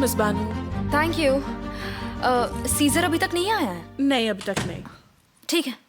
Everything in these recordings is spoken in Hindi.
मिस बानू। Thank you. सीजर अभी तक नहीं आया है? नहीं, अभी तक नहीं। ठीक है।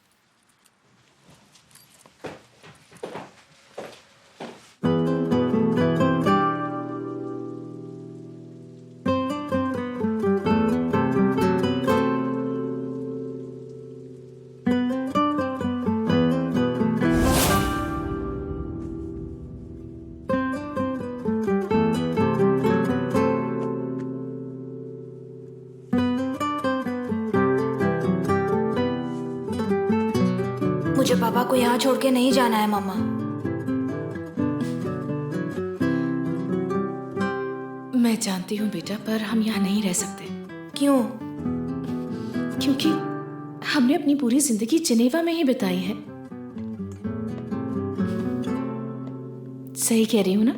मुझे पापा को यहाँ छोड़ के नहीं जाना है मम्मा। मैं जानती हूँ बेटा, पर हम यहाँ नहीं रह सकते। क्यों? क्योंकि हमने अपनी पूरी जिंदगी जिनेवा में ही बिताई है। सही कह रही हूँ ना?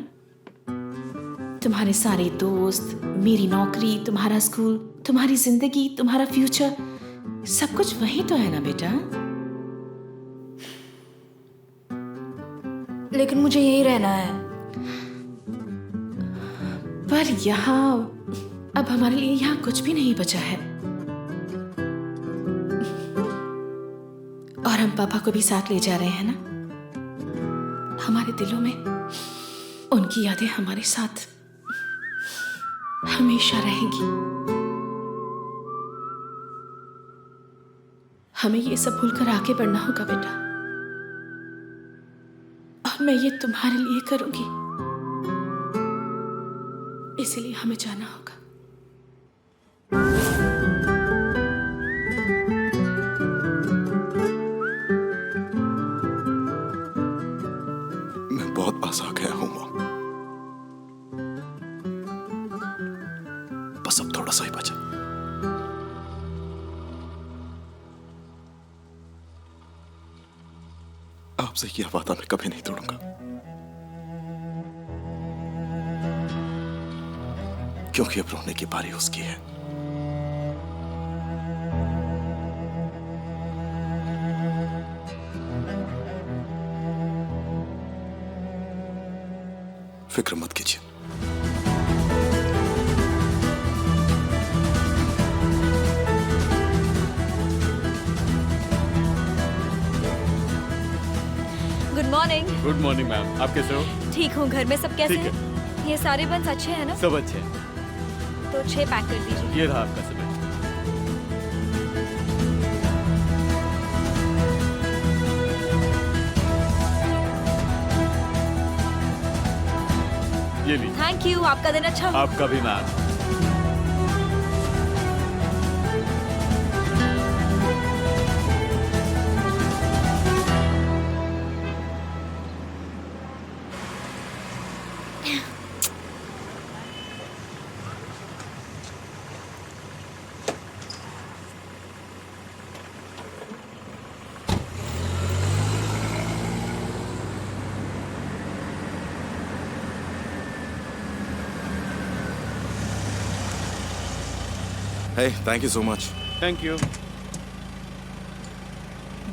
तुम्हारे सारे दोस्त, मेरी नौकरी, तुम्हारा स्कूल, तुम्हारी जिंदगी, तुम्हारा फ्यूचर, सब कुछ वही तो है ना बेटा। लेकिन मुझे यही रहना है। पर यहाँ अब हमारे लिए यहाँ कुछ भी नहीं बचा है। और हम पापा को भी साथ ले जा रहे हैं ना। हमारे दिलों में उनकी यादें हमारे साथ हमेशा रहेंगी। हमें ये सब भूलकर आगे बढ़ना होगा बेटा। और मैं ये तुम्हारे लिए करूंगी, इसीलिए हमें जाना होगा। मैं बहुत पास आ गया हूं मां, बस अब थोड़ा सा ही बचा। आपसे यह वादा मैं कभी नहीं तोड़ूंगा, क्योंकि अब रोने की बारी उसकी है। फिक्र मत कीजिए। Good morning. Good morning ma'am, आप कैसे हो? ठीक हूँ। घर में सब कैसे ठीक हैं? ये सारे बंस अच्छे हैं ना? सब अच्छे हैं। तो 6 पैक कर दीजिए। ये रहा आपका सीमेंट। ये ली। Thank you. आपका दिन अच्छा हो। आपका भी ma'am. Hey, thank you so much. Thank you.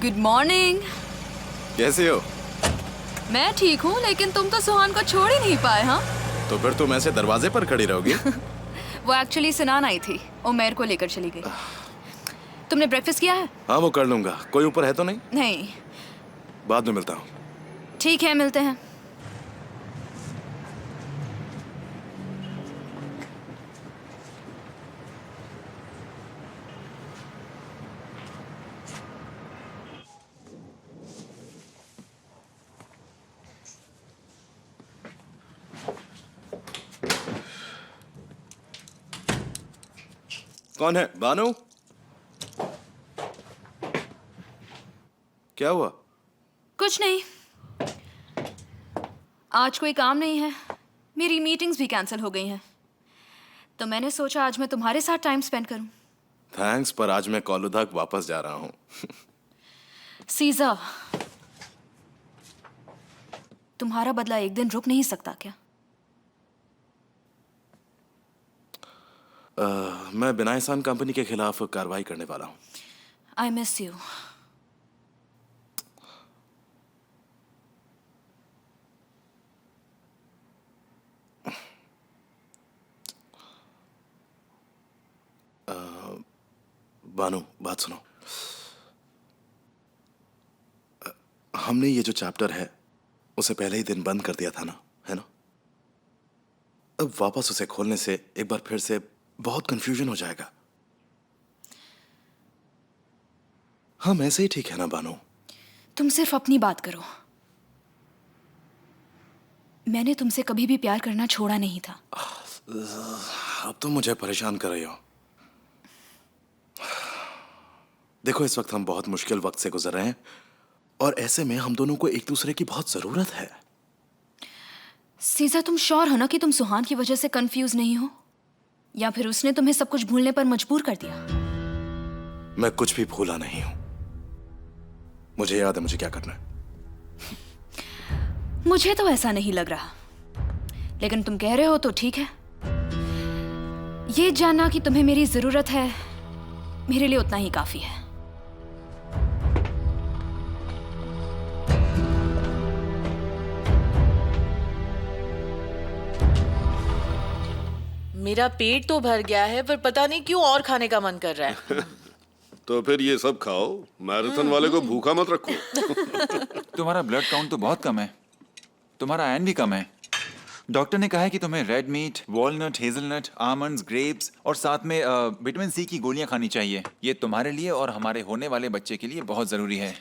Good morning. कैसे हो? मैं ठीक हूँ, लेकिन तुम तो सुहान को छोड़ ही नहीं पाए। हाँ, तो फिर तुम ऐसे दरवाजे पर खड़ी रहोगी? वो एक्चुअली सुनान आई थी, उमेर को लेकर चली गई। तुमने ब्रेकफास्ट किया है? हाँ, वो कर लूंगा। कोई ऊपर है तो नहीं? नहीं। बाद में मिलता हूँ। ठीक है, मिलते हैं। कौन है? बानू? क्या हुआ? कुछ नहीं। आज कोई काम नहीं है, मेरी मीटिंग्स भी कैंसिल हो गई हैं, तो मैंने सोचा आज मैं तुम्हारे साथ टाइम स्पेंड करूं। थैंक्स, पर आज मैं कोलुधाक वापस जा रहा हूँ। सीजा, तुम्हारा बदला एक दिन रुक नहीं सकता क्या? मैं बिनाइसान कंपनी के खिलाफ कार्रवाई करने वाला हूँ। I miss you. बानू, बात सुनो। हमने ये जो चैप्टर है उसे पहले ही दिन बंद कर दिया था ना, है ना? अब वापस उसे खोलने से एक बार फिर से बहुत कंफ्यूजन हो जाएगा। हम ऐसे ही ठीक है ना बानू? तुम सिर्फ अपनी बात करो। मैंने तुमसे कभी भी प्यार करना छोड़ा नहीं था। अब तुम मुझे परेशान कर रही हो। देखो, इस वक्त हम बहुत मुश्किल वक्त से गुजर रहे हैं और ऐसे में हम दोनों को एक दूसरे की बहुत जरूरत है। सीजा, तुम श्योर हो ना कि तुम सुहान की वजह से कंफ्यूज नहीं हो, या फिर उसने तुम्हें सब कुछ भूलने पर मजबूर कर दिया? मैं कुछ भी भूला नहीं हूं। मुझे याद है मुझे क्या करना है। मुझे तो ऐसा नहीं लग रहा, लेकिन तुम कह रहे हो तो ठीक है। ये जानना कि तुम्हें मेरी जरूरत है मेरे लिए उतना ही काफी है। मेरा पेट तो भर गया है, पर पता नहीं क्यों और खाने का मन कर रहा है। तो फिर ये सब खाओ, मैराथन वाले को भूखा मत रखो। तुम्हारा ब्लड काउंट तो बहुत कम है, तुम्हारा आयरन भी कम है। डॉक्टर ने कहा है कि तुम्हें red meat, walnut, hazelnut, almonds, grapes और साथ में विटामिन सी की गोलियां खानी चाहिए। ये तुम्हारे लिए और हमारे होने वाले बच्चे के लिए बहुत जरूरी है।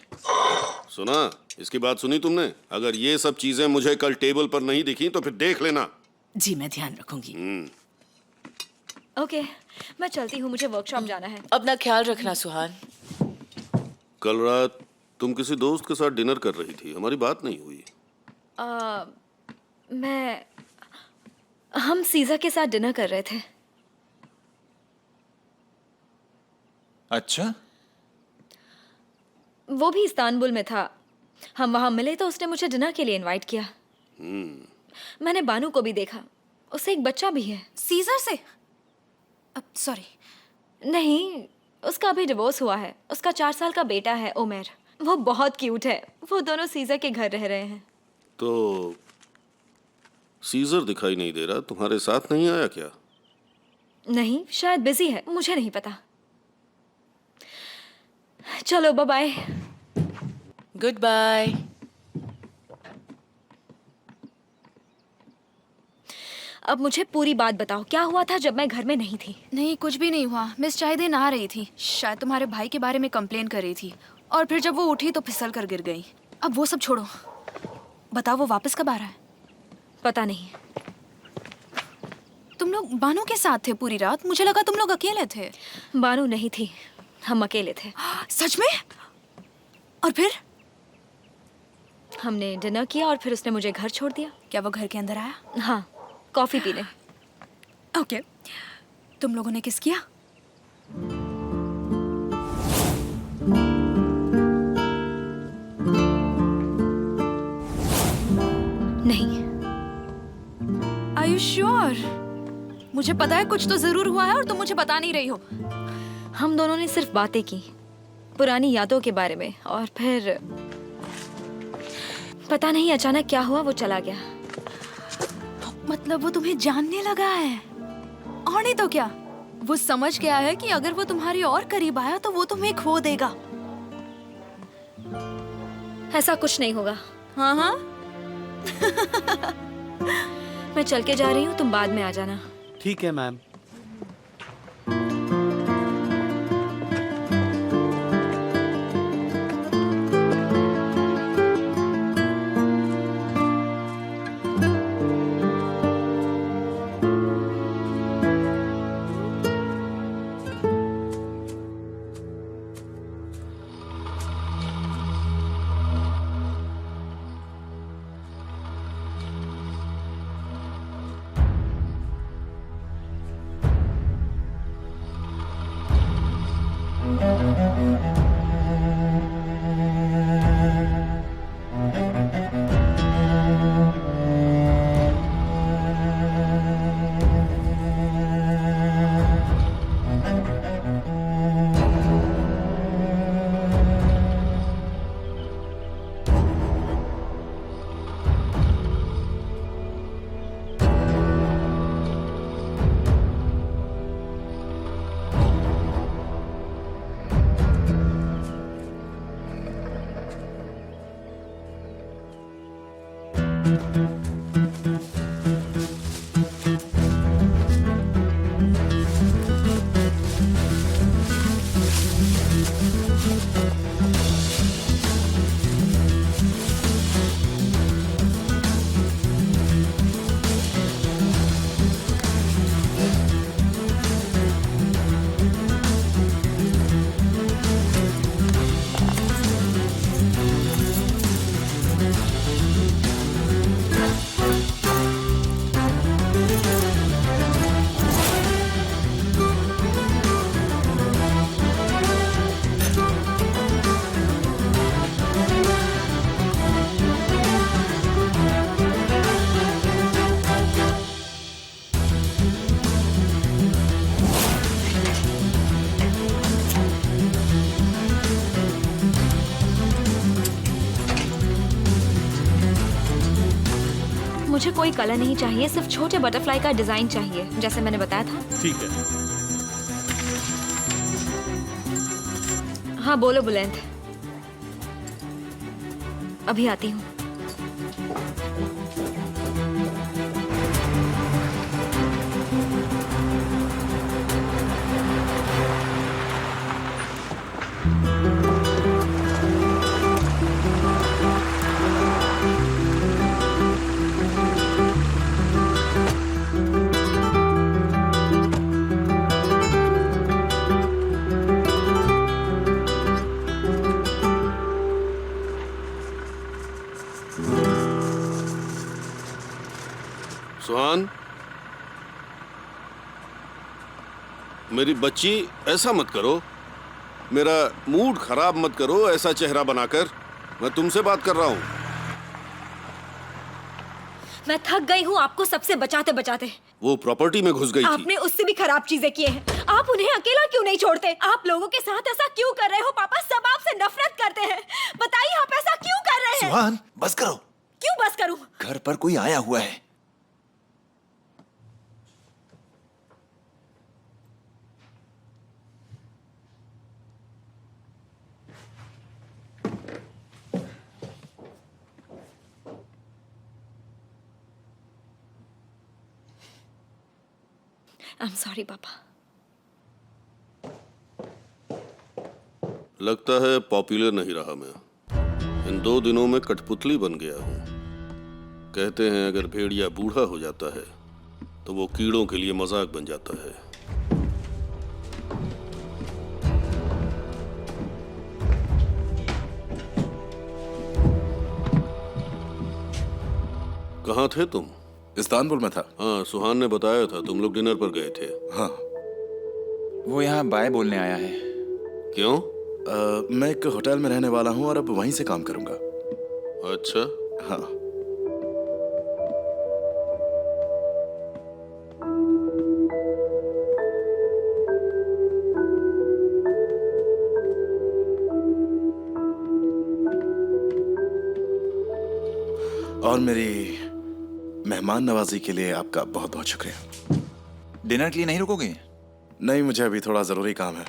सुना, इसकी बात सुनी तुमने? अगर ये सब चीजें मुझे कल टेबल पर नहीं दिखी तो फिर देख लेना। जी, मैं ध्यान रखूंगी। ओके, मैं चलती हूँ, मुझे वर्कशॉप जाना है। अपना ख्याल रखना सुहान। कल रात तुम किसी दोस्त के साथ डिनर कर रही थी, हमारी बात नहीं हुई। हम सीजा के साथ डिनर कर रहे थे। अच्छा, वो भी इस्तांबुल में था। हम वहां मिले तो उसने मुझे डिनर के लिए इनवाइट किया। मैंने बानू को भी देखा, उससे एक बच्चा भी है। सीजर से? सॉरी, नहीं, उसका अभी डिवोर्स हुआ है। उसका 4 साल का बेटा है, उमेर। वो बहुत क्यूट है। वो दोनों सीजर के घर रह रहे हैं। तो सीजर दिखाई नहीं दे रहा, तुम्हारे साथ नहीं आया क्या? नहीं, शायद बिजी है, मुझे नहीं पता। चलो, बाय बाय। Good bye. अब मुझे पूरी बात बताओ, क्या हुआ था जब मैं घर में नहीं थी? नहीं, कुछ भी नहीं हुआ। मिस चाहिदीन आ रही थी, शायद तुम्हारे भाई के बारे में कंप्लेन कर रही थी, और फिर जब वो उठी तो फिसल कर गिर गई। अब वो सब छोड़ो, बताओ वो वापस कब आ रहा है? पता नहीं। तुम लोग बानू के साथ थे पूरी रात? मुझे लगा तुम लोग अकेले थे। बानू नहीं थी, हम अकेले थे। सच में? और फिर? हमने डिनर किया और फिर उसने मुझे घर छोड़ दिया। क्या वो घर के अंदर आया? हाँ, कॉफी पीने। ओके, तुम लोगों ने किस किया? नहीं। Are you sure? मुझे पता है कुछ तो जरूर हुआ है और तुम मुझे बता नहीं रही हो। हम दोनों ने सिर्फ बातें की, पुरानी यादों के बारे में, और फिर पता नहीं अचानक क्या हुआ, वो चला गया। मतलब वो तुम्हें जानने लगा है? और नहीं तो क्या, वो समझ गया है कि अगर वो तुम्हारी और करीब आया तो वो तुम्हें खो देगा। ऐसा कुछ नहीं होगा। हाँ हाँ। मैं चल के जा रही हूँ, तुम बाद में आ जाना। ठीक है मैम। मुझे कोई कलर नहीं चाहिए, सिर्फ छोटे बटरफ्लाई का डिजाइन चाहिए, जैसे मैंने बताया था। ठीक है। हाँ बोलो बुलंद। अभी आती हूँ। सुहान, मेरी बच्ची, ऐसा मत करो। मेरा मूड खराब मत करो ऐसा चेहरा बनाकर। मैं तुमसे बात कर रहा हूँ। मैं थक गई हूँ आपको सबसे बचाते बचाते। वो प्रॉपर्टी में घुस गई थी। आपने उससे भी खराब चीजें की हैं। आप उन्हें अकेला क्यों नहीं छोड़ते? आप लोगों के साथ ऐसा क्यों कर रहे हो? पापा सब आपसे नफरत करते हैं। बताइए आप ऐसा क्यों कर रहे हैं? सुहान, बस करो। क्यों बस करूं? घर पर कोई आया हुआ है। आई एम सॉरी पापा। लगता है पॉपुलर नहीं रहा मैं। इन 2 दिनों में कठपुतली बन गया हूँ। कहते हैं अगर भेड़िया बूढ़ा हो जाता है तो वो कीड़ों के लिए मजाक बन जाता है। कहाँ थे तुम? इस्तांबुल में था। हाँ, सुहान ने बताया था तुम लोग डिनर पर गए थे। हाँ। वो यहाँ बाय बोलने आया है। क्यों? मैं एक होटल में रहने वाला हूँ और अब वहीं से काम करूंगा। अच्छा। हाँ। और मेरी मेहमान नवाजी के लिए आपका बहुत बहुत शुक्रिया। डिनर के लिए नहीं रुकोगे? नहीं, मुझे अभी थोड़ा जरूरी काम है।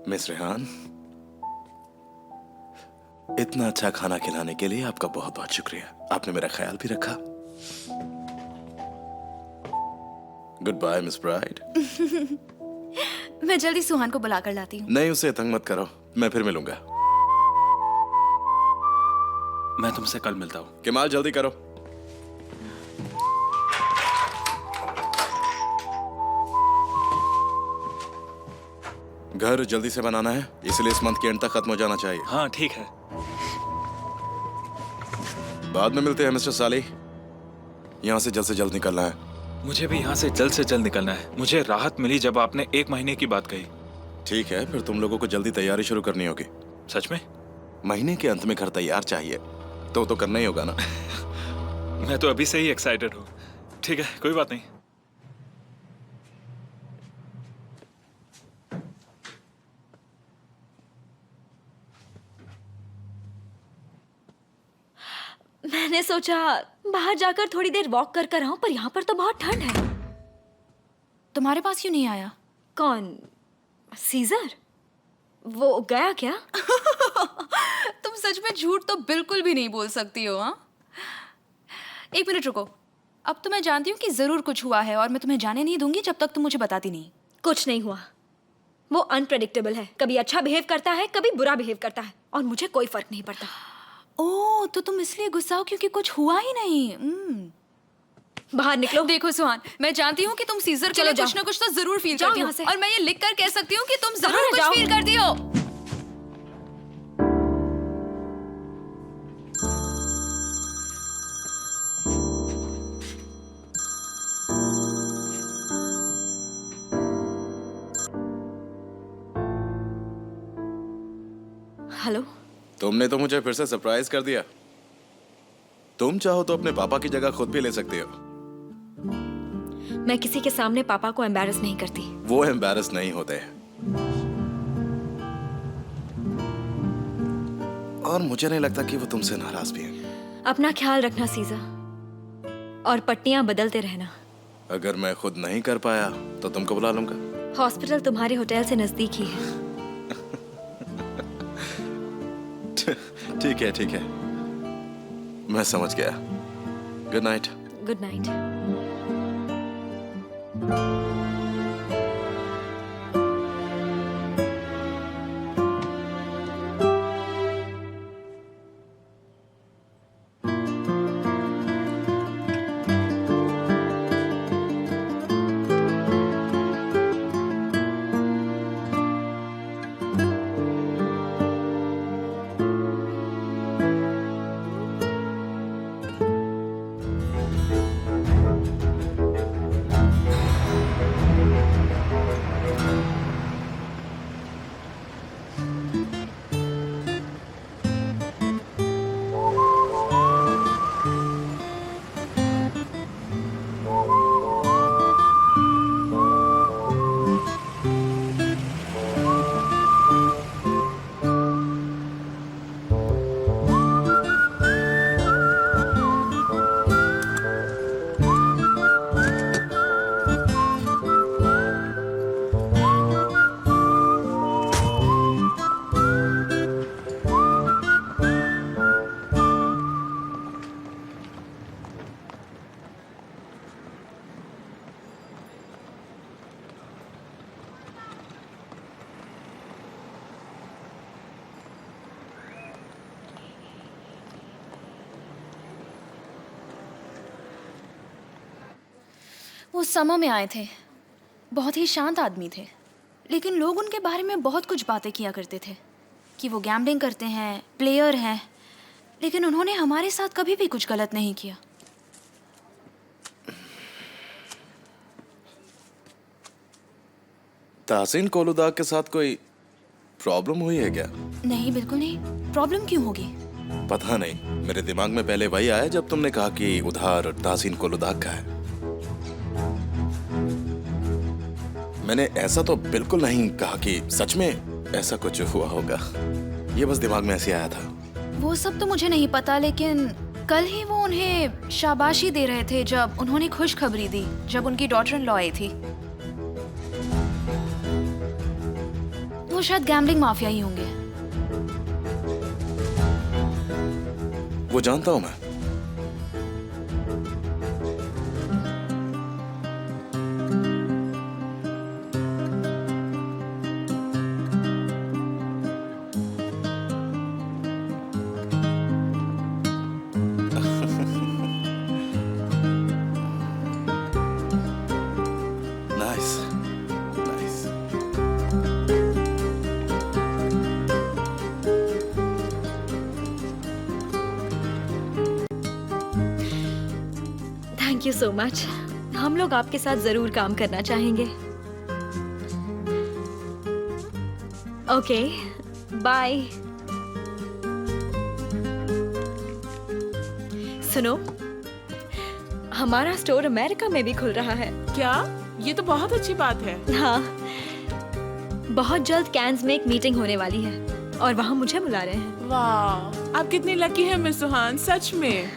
मिस रेहान, इतना अच्छा खाना खिलाने के लिए आपका बहुत बहुत शुक्रिया। आपने मेरा ख्याल भी रखा। Good bye miss bride. मैं जल्दी सुहान को बुला कर लाती हूँ। नहीं, उसे तंग मत करो, मैं फिर मिलूंगा। मैं तुमसे कल मिलता हूँ। कमाल, जल्दी करो। घर जल्दी से बनाना है, इसलिए इस मंथ के एंड तक खत्म हो जाना चाहिए। हाँ ठीक है। बाद में मिलते हैं मिस्टर साली। यहाँ से जल्द निकलना है। मुझे भी यहाँ से जल्द निकलना है। मुझे राहत मिली जब आपने 1 महीने की बात कही। ठीक है, फिर तुम लोगों को जल्दी तैयारी शुरू करनी होगी। सच में? महीने के अंत में घर तैयार चाहिए तो करना ही होगा ना। मैं तो अभी से ही एक्साइटेड हूँ। ठीक है, कोई बात नहीं। मैंने सोचा बाहर जाकर थोड़ी देर वॉक कर कर आऊं, पर यहाँ पर तो बहुत ठंड है। तुम्हारे पास क्यों नहीं आया? कौन? सीजर? वो गया क्या? तुम सच में झूठ तो बिल्कुल भी नहीं बोल सकती हो। हाँ, 1 मिनट रुको। अब तो मैं जानती हूँ कि जरूर कुछ हुआ है और मैं तुम्हें जाने नहीं दूंगी जब तक तुम मुझे बताती नहीं। कुछ नहीं हुआ। वो अनप्रेडिक्टेबल है, कभी अच्छा बिहेव करता है, कभी बुरा बिहेव करता है, और मुझे कोई फर्क नहीं पड़ता। ओह, तो तुम इसलिए गुस्सा हो क्योंकि कुछ हुआ ही नहीं। बाहर निकलो। देखो सुहान, मैं जानती हूँ कि तुम सीजर के लिए कुछ ना कुछ तो जरूर फील जाओ करती हो, यहाँ से। और मैं ये लिख कर कह सकती हूँ कि तुम बाहर जरूर कुछ जाओ। फील करती हो। हेलो। तुमने तो मुझे फिर से सरप्राइज कर दिया। तुम चाहो तो अपने पापा की जगह खुद भी ले सकती हो। मैं किसी के सामने पापा को एम्बैरस नहीं करती। वो एम्बैरस नहीं होते और मुझे नहीं लगता कि वो तुमसे नाराज भी हैं। अपना ख्याल रखना सीजा, और पट्टियां बदलते रहना। अगर मैं खुद नहीं कर पाया तो तुमको बुला लूंगा। हॉस्पिटल तुम्हारे होटल से नजदीक ही है। ठीक है ठीक है, मैं समझ गया। Good night. Good night. वो समर में आए थे, बहुत ही शांत आदमी थे, लेकिन लोग उनके बारे में बहुत कुछ बातें किया करते थे कि वो गैम्बलिंग करते हैं, प्लेयर हैं, लेकिन उन्होंने हमारे साथ कभी भी कुछ गलत नहीं किया। ताहसीन कोलुदाग के साथ कोई प्रॉब्लम हुई है क्या? नहीं, बिल्कुल नहीं। प्रॉब्लम क्यों होगी? पता नहीं, मेरे दिमाग में पहले वही आया जब तुमने कहा कि उधार ताहसीन कोलुदाग का है। मैंने ऐसा तो बिल्कुल नहीं कहा कि सच में ऐसा कुछ हुआ होगा, ये बस दिमाग में ऐसे आया था। वो सब तो मुझे नहीं पता, लेकिन कल ही वो उन्हें शाबाशी दे रहे थे जब उन्होंने खुशखबरी दी, जब उनकी डॉटर इन लॉ आई थी। वो शायद गैम्बलिंग माफिया ही होंगे। वो जानता हूं मैं। Nice nice. Thank you so much. हम लोग आपके साथ जरूर काम करना चाहेंगे। Okay, bye. सुनो, हमारा स्टोर अमेरिका में भी खुल रहा है। क्या? ये तो बहुत अच्छी बात है। हाँ, बहुत जल्द कैंस में एक मीटिंग होने वाली है और वहाँ मुझे बुला रहे हैं। वाह, आप कितनी लकी हैं मिस सुहान, सच में।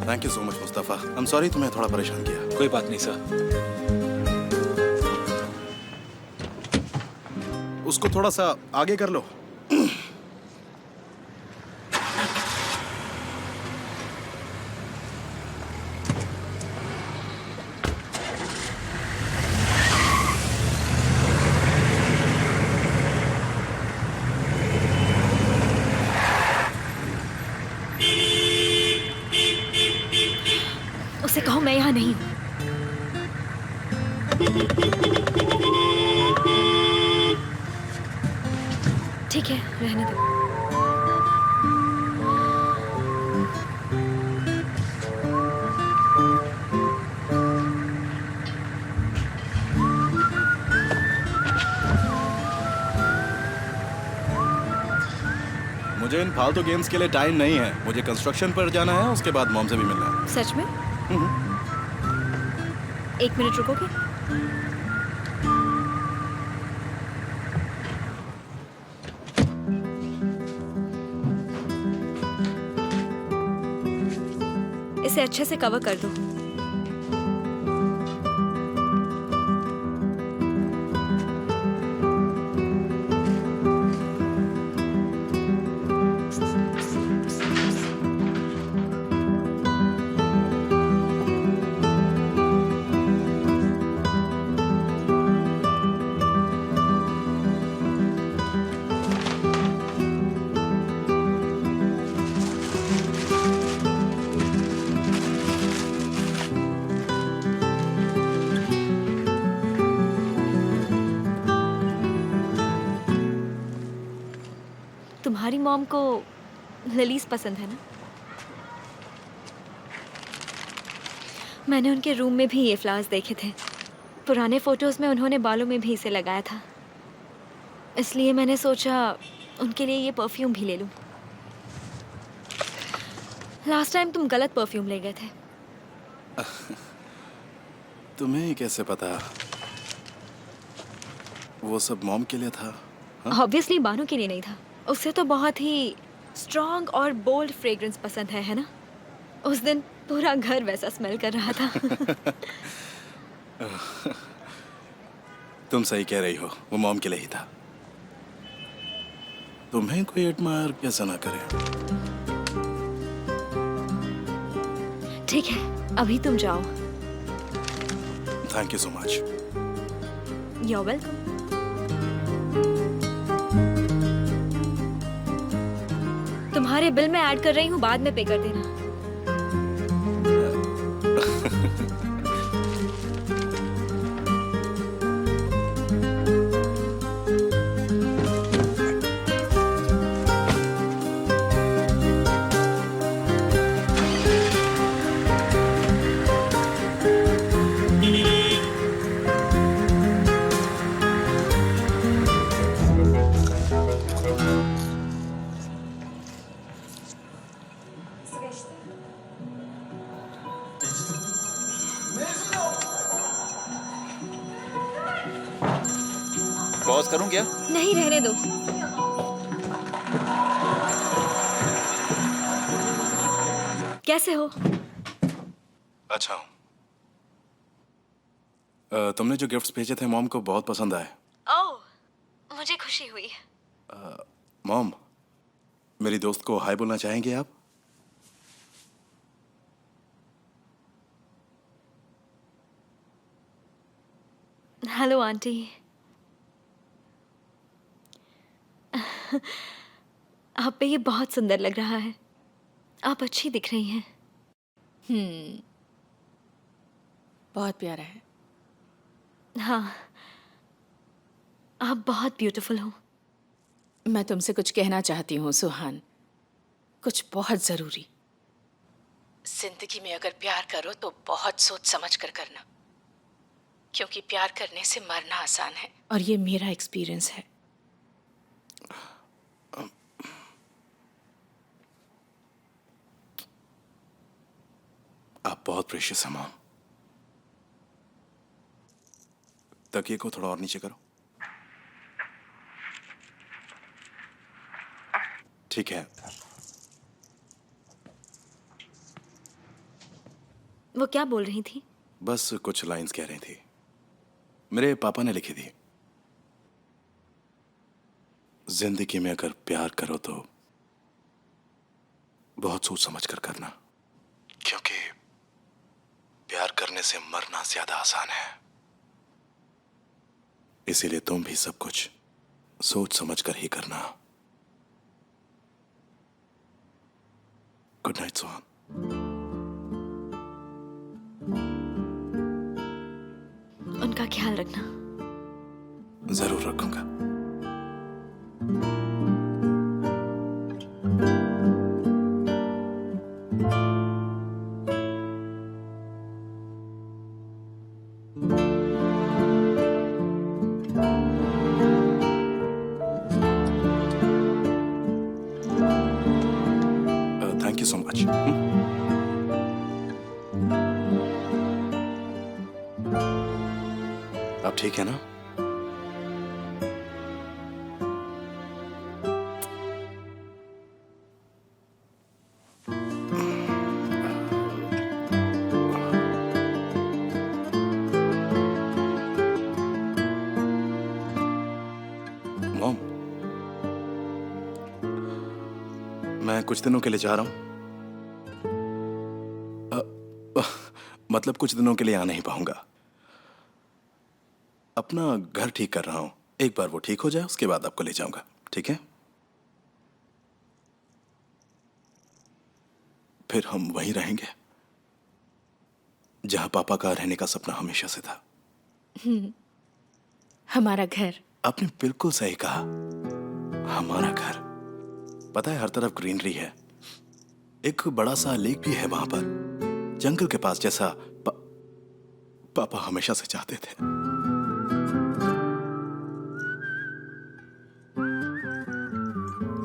Thank you so much Mustafa. I am sorry तुम्हें थोड़ा परेशान किया। कोई बात नहीं सर। उसको थोड़ा सा आगे कर लो। उसे कहो मैं यहाँ नहीं हूँ। ठीक है, रहने दो। मुझे इन फालतू गेम्स के लिए टाइम नहीं है। मुझे कंस्ट्रक्शन पर जाना है, उसके बाद मॉम से भी मिलना है। सच में? 1 मिनट रुकोगे? इसे अच्छे से कवर कर दो। तुम्हारी मॉम को लिलीज पसंद है ना? मैंने उनके रूम में भी ये फ्लावर्स देखे थे। पुराने फोटोज में उन्होंने बालों में भी इसे लगाया था, इसलिए मैंने सोचा उनके लिए ये परफ्यूम भी ले लूं। लास्ट टाइम तुम गलत परफ्यूम ले गए थे। तुम्हें कैसे पता? वो सब मॉम के लिए था। ऑब्वियसली बानू के लिए नहीं था। उसे तो बहुत ही स्ट्रॉन्ग और बोल्ड फ्रेग्रेंस पसंद है ना? उस दिन पूरा घर वैसा स्मेल कर रहा था। तुम सही कह रही हो, वो मॉम के लिए ही था। तुम्हें कोई एडमायर कैसा ना करे। ठीक है, अभी तुम जाओ। Thank you so much. You are welcome. तुम्हारे बिल में ऐड कर रही हूँ, बाद में पे कर देना। पॉज करूं क्या? नहीं, रहने दो। कैसे हो? अच्छा हूँ। तुमने जो गिफ्ट्स भेजे थे मॉम को बहुत पसंद आए। ओह, मुझे खुशी हुई। मॉम, मेरी दोस्त को हाय बोलना चाहेंगे आप? Hello aunty. आप पे ये बहुत सुंदर लग रहा है। आप अच्छी दिख रही हैं। बहुत प्यारा है। हाँ, आप बहुत ब्यूटीफुल हो। मैं तुमसे कुछ कहना चाहती हूँ सुहान, कुछ बहुत जरूरी। जिंदगी में अगर प्यार करो तो बहुत सोच समझ कर करना, क्योंकि प्यार करने से मरना आसान है, और ये मेरा एक्सपीरियंस है। आप बहुत प्रेशियस हैं मॉम। तकिए को थोड़ा और नीचे करो। ठीक है। वो क्या बोल रही थी? बस कुछ लाइंस कह रही थी, मेरे पापा ने लिखी थी। जिंदगी में अगर प्यार करो तो बहुत सोच समझ कर करना, क्योंकि प्यार करने से मरना ज्यादा आसान है। इसीलिए तुम भी सब कुछ सोच समझ कर ही करना। गुड नाइट सुहान। उनका ख्याल रखना। जरूर रखूंगा। आप ठीक है ना? मॉम, मैं कुछ दिनों के लिए जा रहा हूं। मतलब कुछ दिनों के लिए आ नहीं पाऊंगा। अपना घर ठीक कर रहा हूं। एक बार वो ठीक हो जाए उसके बाद आपको ले जाऊंगा, ठीक है? फिर हम वहीं रहेंगे जहां पापा का रहने का सपना हमेशा से था। हमारा घर। आपने बिल्कुल सही कहा, हमारा घर। पता है, हर तरफ ग्रीनरी है। एक बड़ा सा लेक भी है वहां पर, जंगल के पास, जैसा पापा हमेशा से चाहते थे।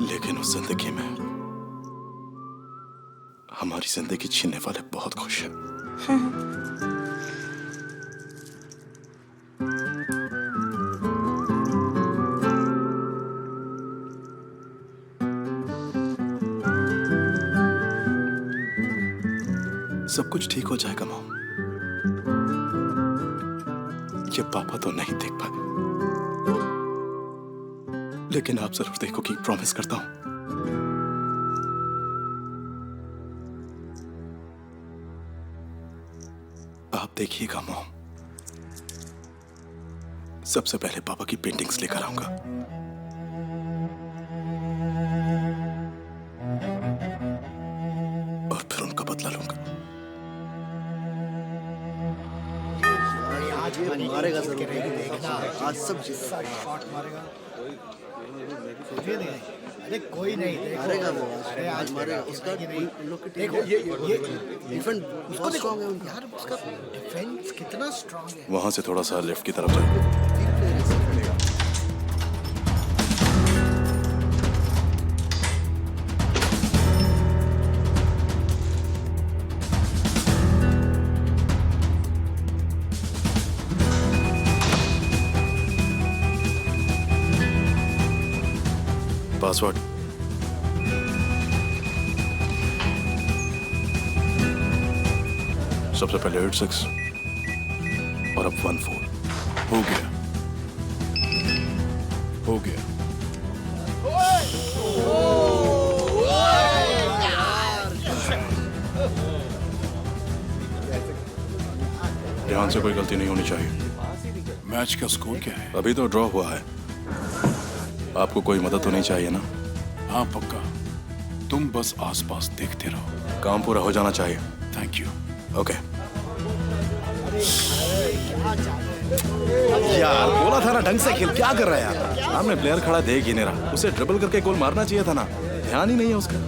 लेकिन उस जिंदगी में हमारी जिंदगी छीनने वाले बहुत खुश हैं। सब कुछ ठीक हो जाएगा मॉम। ये पापा तो नहीं देख पाए, लेकिन आप जरूर देखोगी, प्रॉमिस करता हूं। आप देखिएगा मॉम, सबसे पहले पापा की पेंटिंग्स लेकर आऊंगा। और फिर उनका बदला लूंगा। मारेगा सर, देखना आज सब शॉट मारेगा। अरे कोई नहीं मारेगा वो, अरे आज मारेगा उसका। देखो ये डिफेंस बहुत स्ट्रांग है उनका। यार उसका डिफेंस कितना स्ट्रांग है। वहां से थोड़ा सा लेफ्ट की तरफ जाओ। पासवर्ड सबसे पहले 86 और अब 14। हो गया, हो गया। ध्यान से, कोई गलती नहीं होनी चाहिए। मैच का स्कोर क्या है? अभी तो ड्रॉ हुआ है। आपको कोई मदद तो नहीं चाहिए ना? हाँ पक्का, तुम बस आसपास देखते रहो। काम पूरा हो जाना चाहिए। Thank you. ओके। यार बोला था ना ढंग से खेल, क्या कर रहा है यार? सामने प्लेयर खड़ा देख ही नहीं रहा। उसे ड्रिबल करके गोल मारना चाहिए था ना, ध्यान ही नहीं है उसका।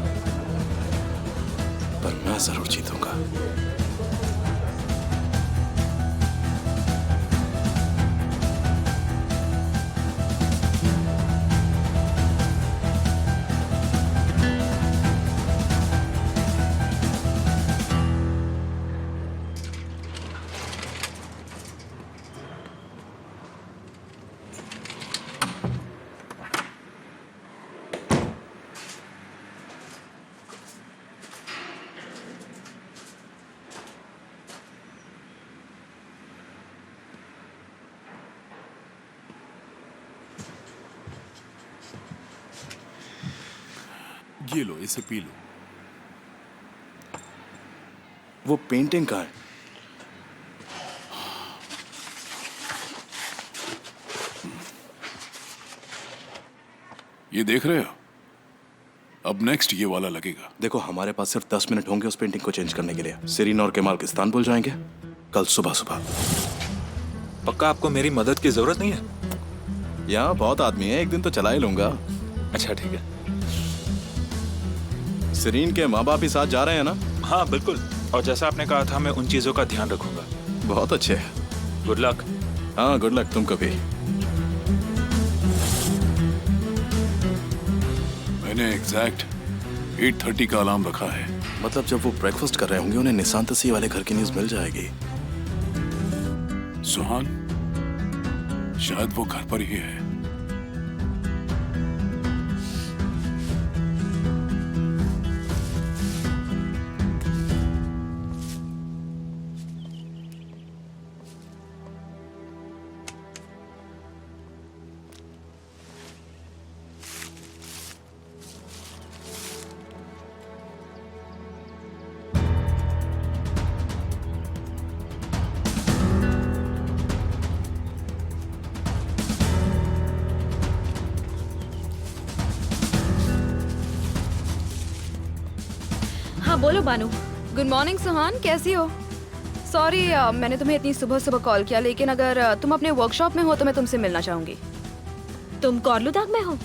पर मैं जरूर जीतूंगा। ये लो, इसे पी लो। वो पेंटिंग कहाँ है? ये देख रहे हो? अब नेक्स्ट ये वाला लगेगा। देखो, हमारे पास सिर्फ 10 मिनट होंगे उस पेंटिंग को चेंज करने के लिए। सिरीन और केमाल किस्तानबुल जाएंगे कल सुबह सुबह। पक्का आपको मेरी मदद की जरूरत नहीं है? यहाँ बहुत आदमी है, एक दिन तो चला ही लूंगा। अच्छा ठीक है। सिरीन के माँ बाप ही साथ जा रहे हैं ना? हाँ बिल्कुल, और जैसा आपने कहा था मैं उन चीजों का ध्यान रखूंगा। बहुत अच्छे। Good luck. हाँ गुड लक तुमको भी। मैंने एग्जैक्ट 8:30 का अलार्म रखा है। मतलब जब वो ब्रेकफास्ट कर रहे होंगे उन्हें निशांत सी वाले घर की न्यूज मिल जाएगी। सुहान, शायद वो घर पर ही है। हाँ बोलो बानू। गुड मॉर्निंग सुहान, कैसी हो? सॉरी मैंने तुम्हें इतनी सुबह सुबह कॉल किया, लेकिन अगर तुम अपने वर्कशॉप में हो तो मैं तुमसे मिलना चाहूंगी। तुम कॉर्लुदाग में हो?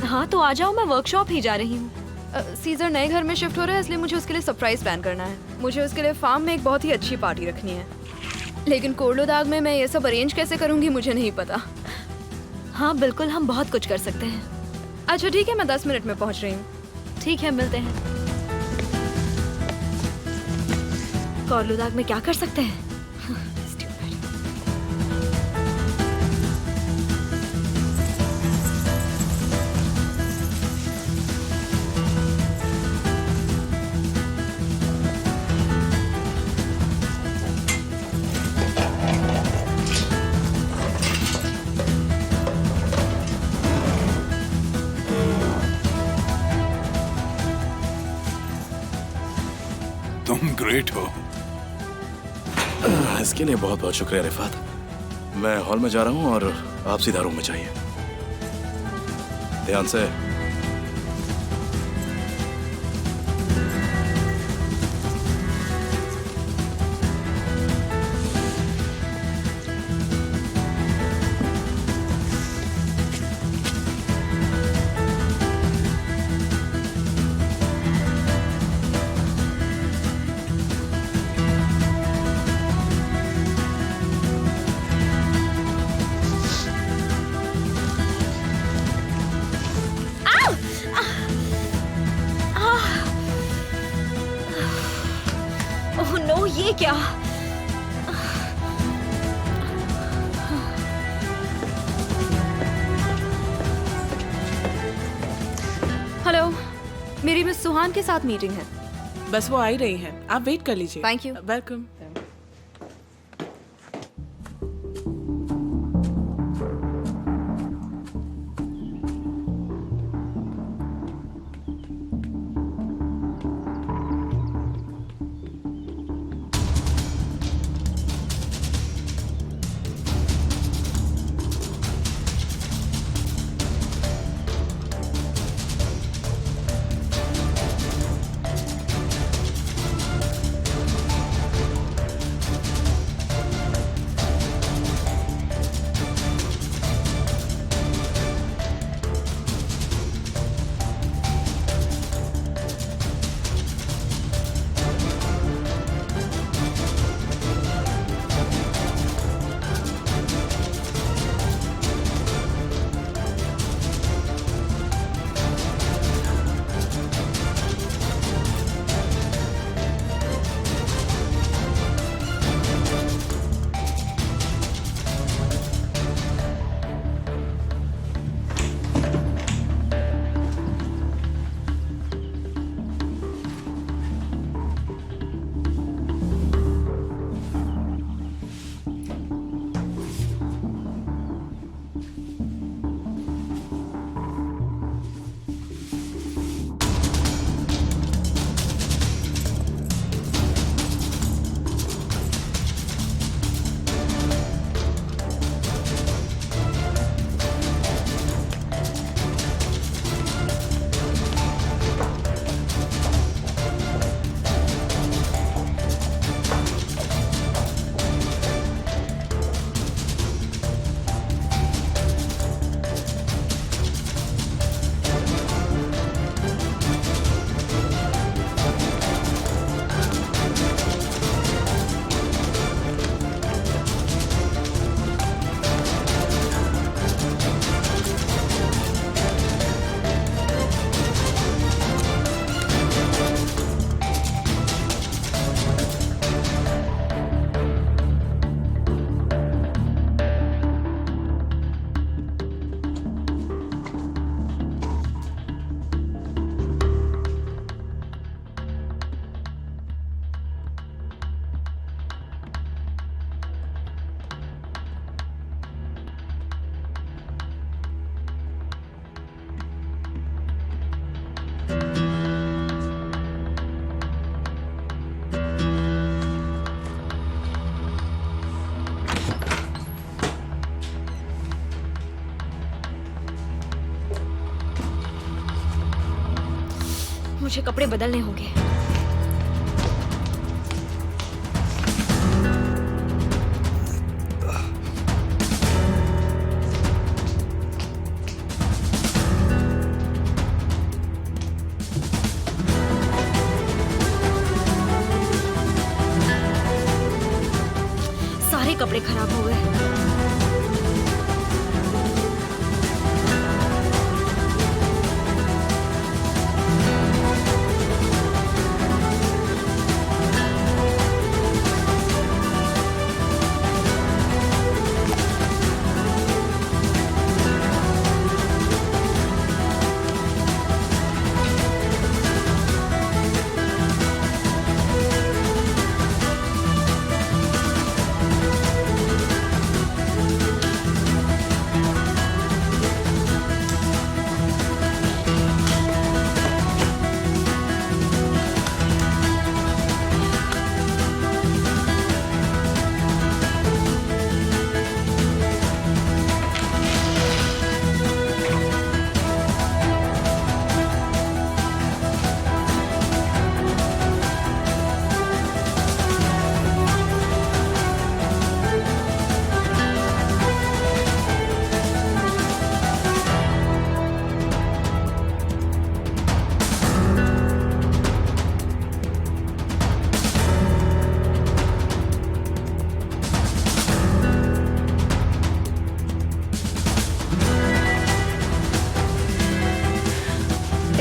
हाँ तो आ जाओ, मैं वर्कशॉप ही जा रही हूँ। सीजर नए घर में शिफ्ट हो रहा है, इसलिए मुझे उसके लिए सरप्राइज प्लान करना है। मुझे उसके लिए फार्म में एक बहुत ही अच्छी पार्टी रखनी है, लेकिन कोर्लुदाग में मैं ये सब अरेंज कैसे करूँगी मुझे नहीं पता। हाँ बिल्कुल, हम बहुत कुछ कर सकते हैं। अच्छा ठीक है, मैं 10 मिनट में पहुँच रही हूँ। ठीक है, मिलते हैं। कॉर्लुदाग में क्या कर सकते हैं? तुम ग्रेट हो। इसके लिए बहुत बहुत शुक्रिया रिफात। मैं हॉल में जा रहा हूँ और आप सीधा रूम में जाइए। ध्यान से। ओह नो, ये क्या? हेलो, मेरी मिस सुहान के साथ मीटिंग है। बस वो आ ही रही हैं, आप वेट कर लीजिए। Thank you. वेलकम। मुझे कपड़े बदलने होंगे। सारे कपड़े खराब हो गए।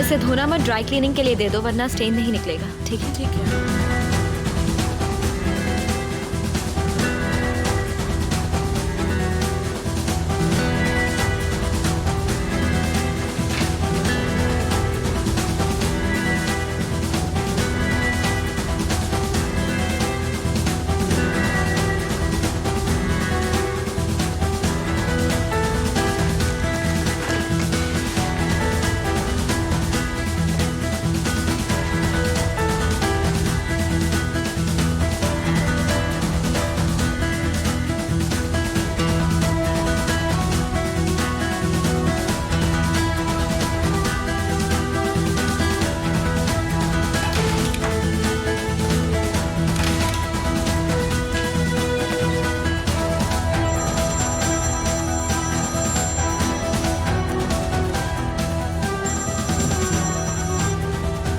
इसे धोना मत, ड्राई क्लीनिंग के लिए दे दो वरना स्टेन नहीं निकलेगा। ठीक है? ठीक है।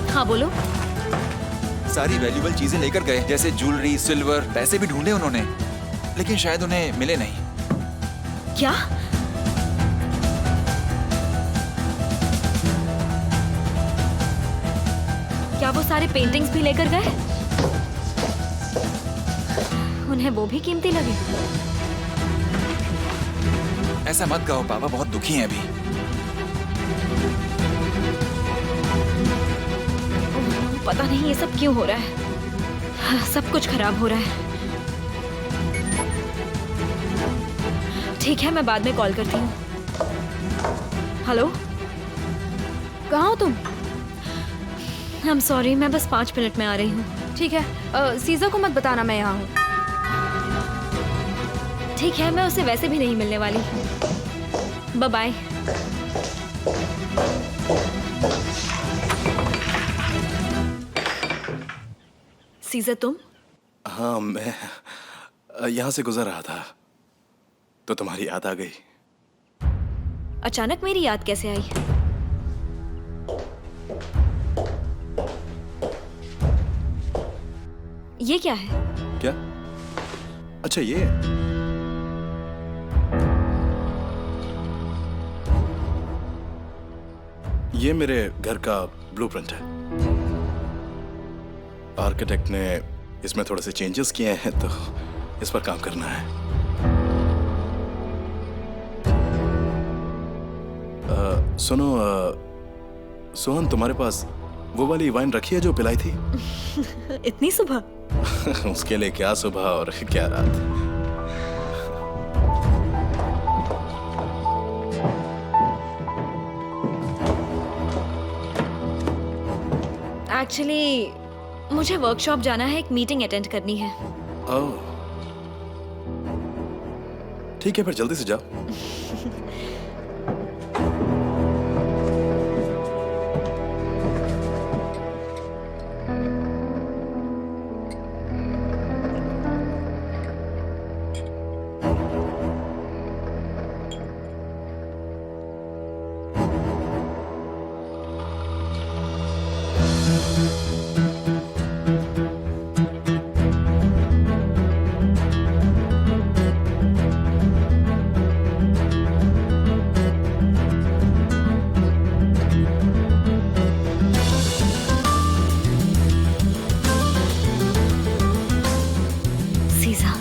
हाँ बोलो। सारी वैल्यूबल चीजें लेकर गए, जैसे ज्वेलरी, सिल्वर। पैसे भी ढूंढे उन्होंने, लेकिन शायद उन्हें मिले नहीं। क्या? क्या वो सारे पेंटिंग्स भी लेकर गए? उन्हें वो भी कीमती लगे? ऐसा मत कहो, पापा बहुत दुखी हैं अभी। पता नहीं ये सब क्यों हो रहा है। सब कुछ खराब हो रहा है। ठीक है, मैं बाद में कॉल करती हूँ। हेलो, कहाँ हो तुम? आई एम सॉरी, मैं बस 5 मिनट में आ रही हूँ। ठीक है, सीजा को मत बताना मैं यहाँ हूँ। ठीक है, मैं उसे वैसे भी नहीं मिलने वाली। Bye bye. सीजा तुम? हाँ, मैं यहाँ से गुजर रहा था तो तुम्हारी याद आ गई। अचानक मेरी याद कैसे आई? ये क्या है? क्या? अच्छा, ये मेरे घर का ब्लूप्रिंट है। आर्किटेक्ट ने इसमें थोड़े से चेंजेस किए हैं तो इस पर काम करना है। सुनो, सोहन, तुम्हारे पास वो वाली वाइन रखी है जो पिलाई थी? इतनी सुबह? उसके लिए क्या सुबह और क्या रात। एक्चुअली मुझे वर्कशॉप जाना है, एक मीटिंग अटेंड करनी है। ओह, ठीक है, फिर जल्दी से जाओ। सीजा,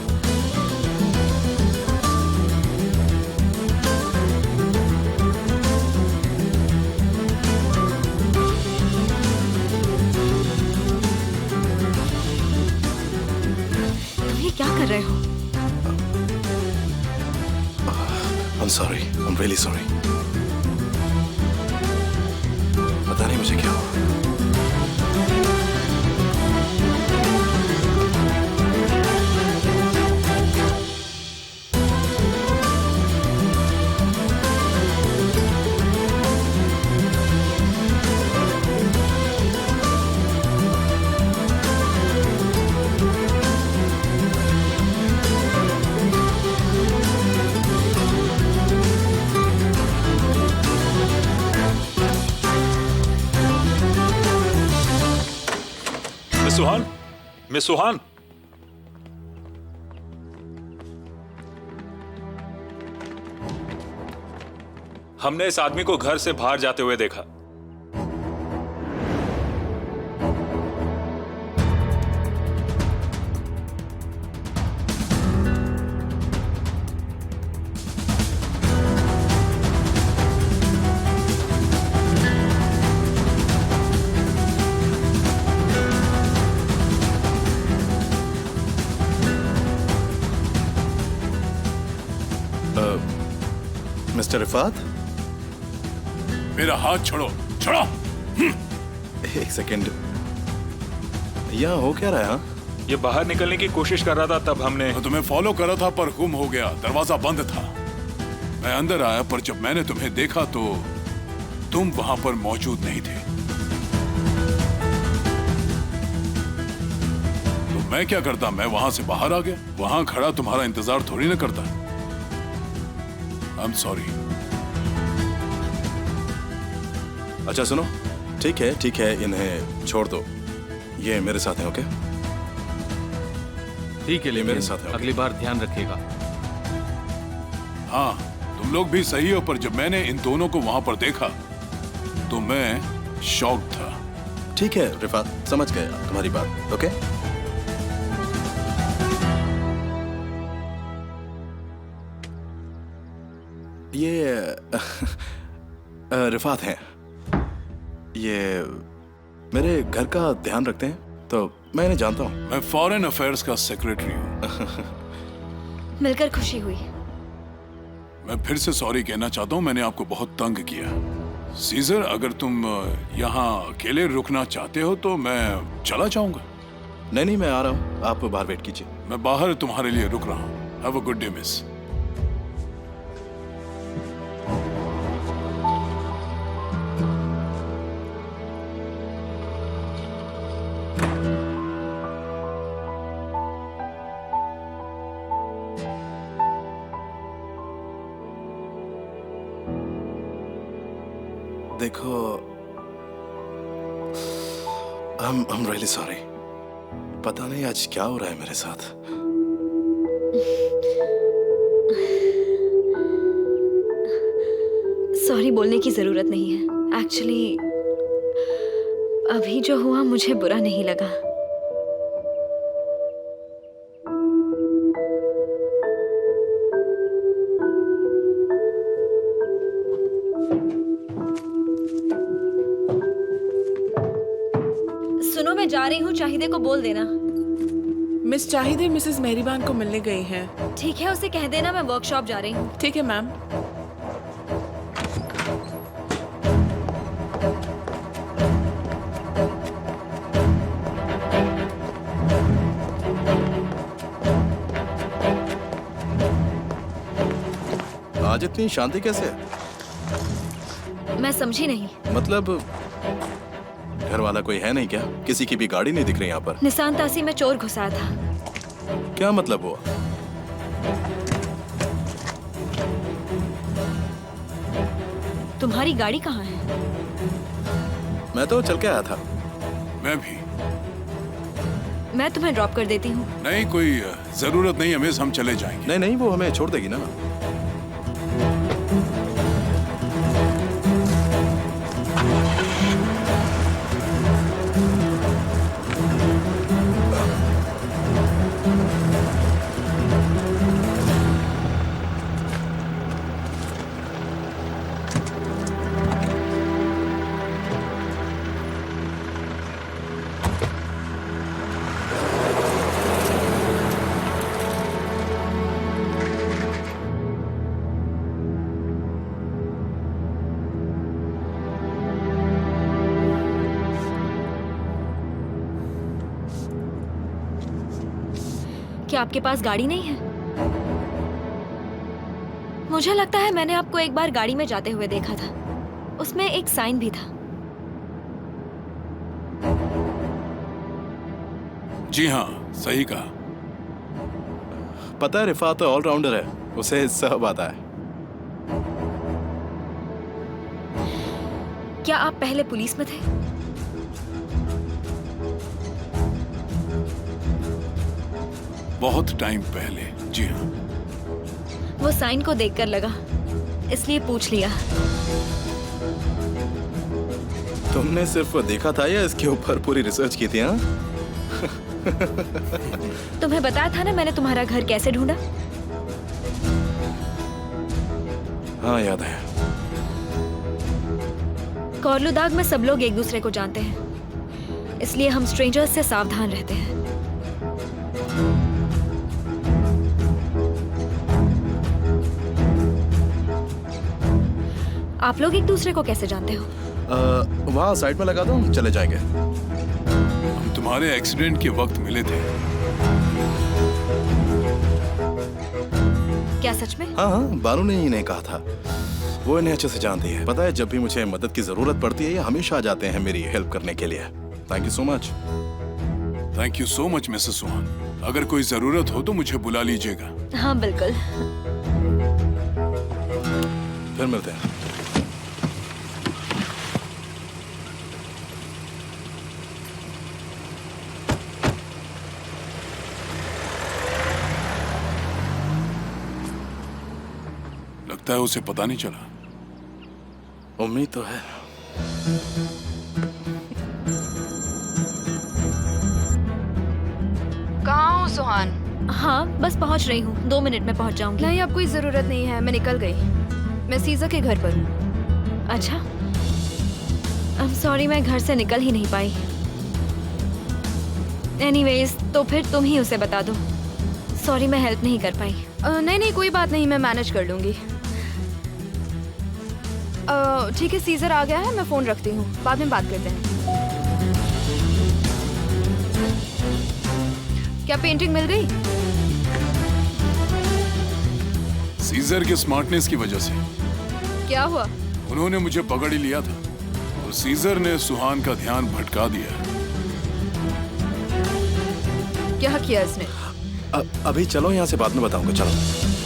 तुम ये क्या कर रहे हो? I'm sorry. I'm really sorry. पता नहीं मुझे क्या हुआ। सुहान, मिस सुहान, हमने इस आदमी को घर से बाहर जाते हुए देखा। मिस्टर रिफात, मेरा हाथ छोड़ो, छोड़ो। एक सेकेंड, यहाँ हो क्या रहा है? हाँ? ये बाहर निकलने की कोशिश कर रहा था, तब हमने तो तुम्हें फॉलो करा था पर गुम हो गया, दरवाजा बंद था। मैं अंदर आया पर जब मैंने तुम्हें देखा तो तुम वहां पर मौजूद नहीं थे। तो मैं क्या करता, मैं वहां से बाहर आ गया, वहां खड़ा तुम्हारा इंतजार थोड़ी ना करता। I'm sorry। अच्छा सुनो, ठीक है, इन्हें छोड़ दो, ये मेरे साथ हैं, ओके? ठीक है, ये मेरे साथ है, अगली बार ध्यान रखिएगा। हाँ, तुम लोग भी सही हो, पर जब मैंने इन दोनों को वहां पर देखा तो मैं शॉक था। ठीक है रिफात, समझ गए तुम्हारी बात, ओके? ये रिफात हैं, ये मेरे घर का ध्यान रखते हैं, तो मैं इन्हें जानता हूँ। मैं फॉरेन अफेयर्स का सेक्रेटरी हूँ। मिलकर खुशी हुई। मैं फिर से सॉरी कहना चाहता हूँ, मैंने आपको बहुत तंग किया। सीजर, अगर तुम यहाँ अकेले रुकना चाहते हो तो मैं चला जाऊंगा। नहीं, मैं आ रहा हूँ, आप बाहर वेट कीजिए। मैं बाहर तुम्हारे लिए रुक रहा हूँ। Have a good day miss. देखो, I'm really sorry। पता नहीं आज क्या हो रहा है मेरे साथ। सॉरी बोलने की जरूरत नहीं है। एक्चुअली अभी जो हुआ मुझे बुरा नहीं लगा। सुनो, मैं जा रही हूँ, चाहिदे को बोल देना। मिस चाहिदे मिसेस मेहरीबान को मिलने गई हैं। ठीक है, उसे कह देना मैं वर्कशॉप जा रही हूँ। ठीक है मैम। आज इतनी शांति कैसे है? मैं समझी नहीं। मतलब घर वाला कोई है नहीं क्या? किसी की भी गाड़ी नहीं दिख रही यहाँ पर। निशान तासी में चोर घुसा था। क्या मतलब हुआ? तुम्हारी गाड़ी कहाँ है? मैं तो चल के आया था। मैं भी। मैं तुम्हें ड्रॉप कर देती हूँ। नहीं, कोई जरूरत नहीं हमें, हम चले जाएंगे। नहीं नहीं, वो हमें छोड़ देगी ना। क्या आपके पास गाड़ी नहीं है? मुझे लगता है मैंने आपको एक बार गाड़ी में जाते हुए देखा था। उसमें एक साइन भी था। जी हाँ, सही कहा। पता है रिफात ऑलराउंडर है, उसे सब आता है। क्या आप पहले पुलिस में थे? बहुत टाइम पहले, जी हाँ। वो साइन को देखकर लगा, इसलिए पूछ लिया। तुमने सिर्फ देखा था या इसके ऊपर पूरी रिसर्च की थी? हाँ, तुम्हें बताया था ना मैंने तुम्हारा घर कैसे ढूंढा। हाँ याद है। कोर्लुदाग में सब लोग एक दूसरे को जानते हैं, इसलिए हम स्ट्रेंजर्स से सावधान रहते हैं। आप लोग एक दूसरे को कैसे जानते हो? वहाँ साइड में लगा दो, हम चले जाएंगे। हम तुम्हारे एक्सीडेंट के वक्त मिले थे। क्या सच में? हाँ हाँ, बानू ने ही इन्हें कहा था। वो इन्हें अच्छे से जानती है। पता है, जब भी मुझे मदद की जरूरत पड़ती है ये हमेशा आ जाते हैं मेरी हेल्प करने के लिए। Thank you so much. Thank you so much Mrs Suhan. अगर कोई जरूरत हो तो मुझे बुला लीजिएगा। हाँ बिल्कुल। फिर मिलते हैं। लगता है उसे पता नहीं चला। उम्मीद तो है। कहाँ हो सुहान? हाँ बस पहुंच रही हूँ, 2 मिनट में पहुंच जाऊंगी। नहीं, अब कोई जरूरत नहीं है, मैं निकल गई। मैं सीज़र के घर पर हूँ। अच्छा, आई एम सॉरी, मैं घर से निकल ही नहीं पाई। एनीवेज, तो फिर तुम ही उसे बता दो। सॉरी मैं हेल्प नहीं कर पाई। नहीं नहीं, कोई बात नहीं, मैं मैनेज कर लूँगी। ठीक है, सीज़र आ गया है, मैं फ़ोन रखती हूँ, बाद में बात करते हैं। क्या पेंटिंग मिल गई? सीजर के स्मार्टनेस की वजह से। क्या हुआ? उन्होंने मुझे पकड़ ही लिया था और सीजर ने सुहान का ध्यान भटका दिया। क्या किया इसने? अभी चलो यहाँ से, बाद में बताऊंगा। चलो।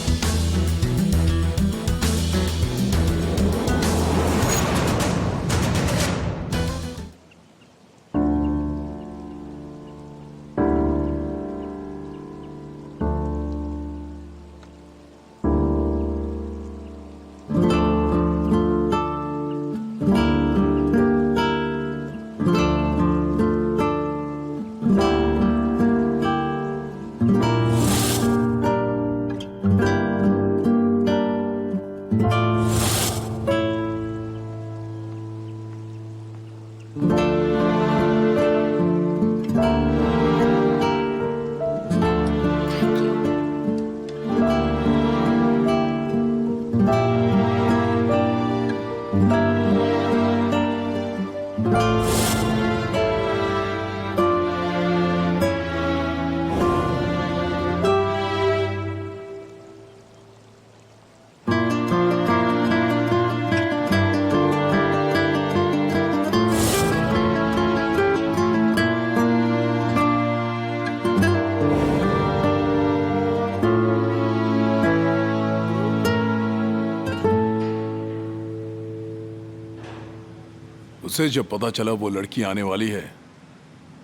उसे जब पता चला वो लड़की आने वाली है,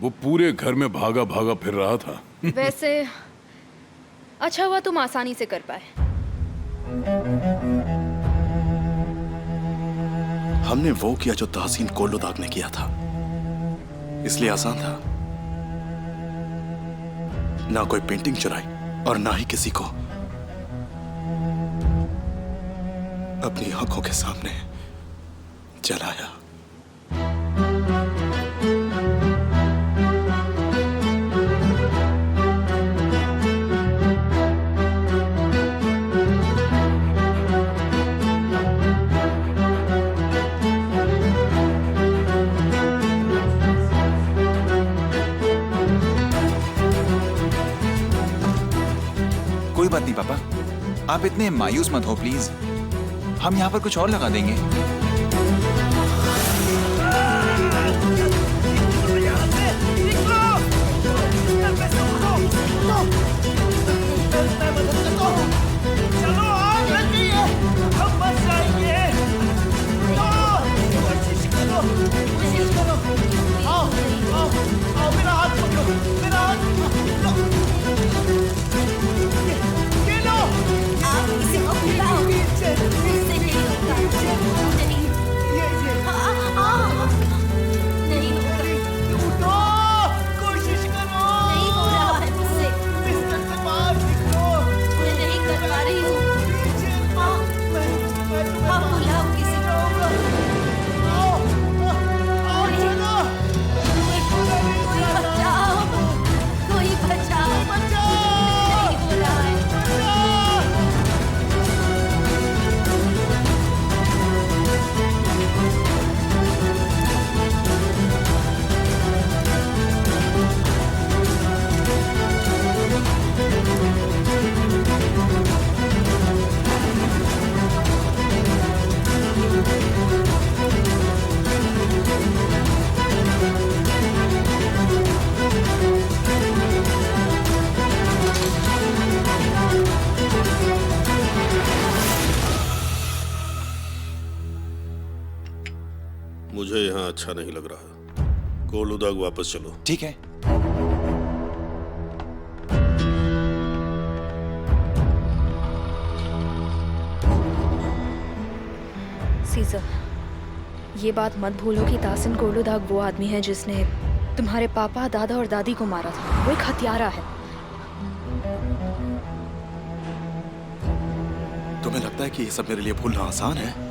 वो पूरे घर में भागा भागा फिर रहा था। वैसे अच्छा हुआ तुम आसानी से कर पाए। हमने वो किया जो तहसीन कोल्लुदाग ने किया था, इसलिए आसान था। ना कोई पेंटिंग चुराई और ना ही किसी को अपनी आंखों के सामने जलाया। कोई बात नहीं पापा, आप इतने मायूस मत हो प्लीज। हम यहाँ पर कुछ और लगा देंगे। मुझे यहाँ अच्छा नहीं लग रहा। कोल्लुदाग वापस चलो। ठीक है। सीजर, ये बात मत भूलो कि तासिन कोल्लुदाग वो आदमी है जिसने तुम्हारे पापा, दादा और दादी को मारा था। वो एक हत्यारा है। तुम्हें लगता है कि ये सब मेरे लिए भूलना आसान है?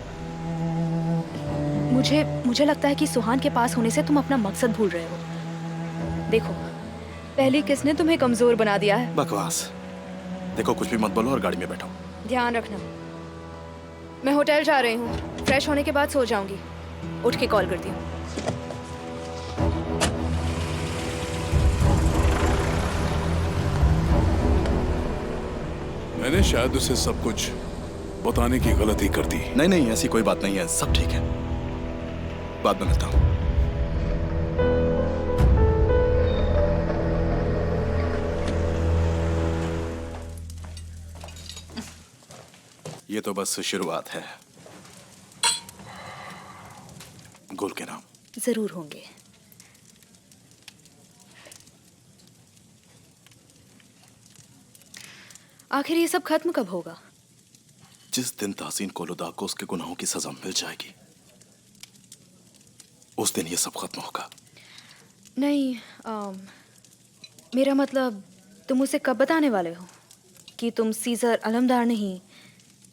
मुझे लगता है कि सुहान के पास होने से तुम अपना मकसद भूल रहे हो। देखो, पहले किसने तुम्हें कमजोर बना दिया है? बकवास। देखो, कुछ भी मत बोलो और गाड़ी में बैठो। ध्यान रखना, मैं होटल जा रही हूँ। फ्रेश होने के बाद सो जाऊंगी। उठ के कॉल करती हूँ। मैंने शायद उसे सब कुछ बताने की गलती कर दी। नहीं, ऐसी कोई बात नहीं है, सब ठीक है। बाद में मिलता हूं। ये तो बस शुरुआत है। गुल के नाम जरूर होंगे। आखिर ये सब खत्म कब होगा? जिस दिन तहसीन कोल्लुदाग को उसके गुनाहों की सजा मिल जाएगी, उस दिन ये सब खत्म होगा। नहीं, मेरा मतलब, तुम उसे कब बताने वाले हो कि तुम सीजर अलमदार नहीं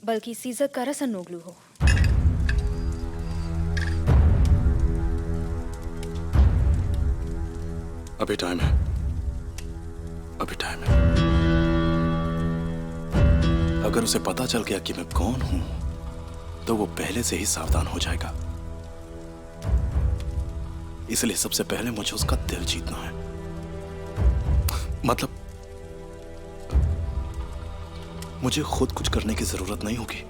बल्कि सीजर करसनोग्लू हो? अभी टाइम है, अभी टाइम है। अगर उसे पता चल गया कि मैं कौन हूं, तो वो पहले से ही सावधान हो जाएगा। इसलिए सबसे पहले मुझे उसका दिल जीतना है। मतलब, मुझे खुद कुछ करने की जरूरत नहीं होगी।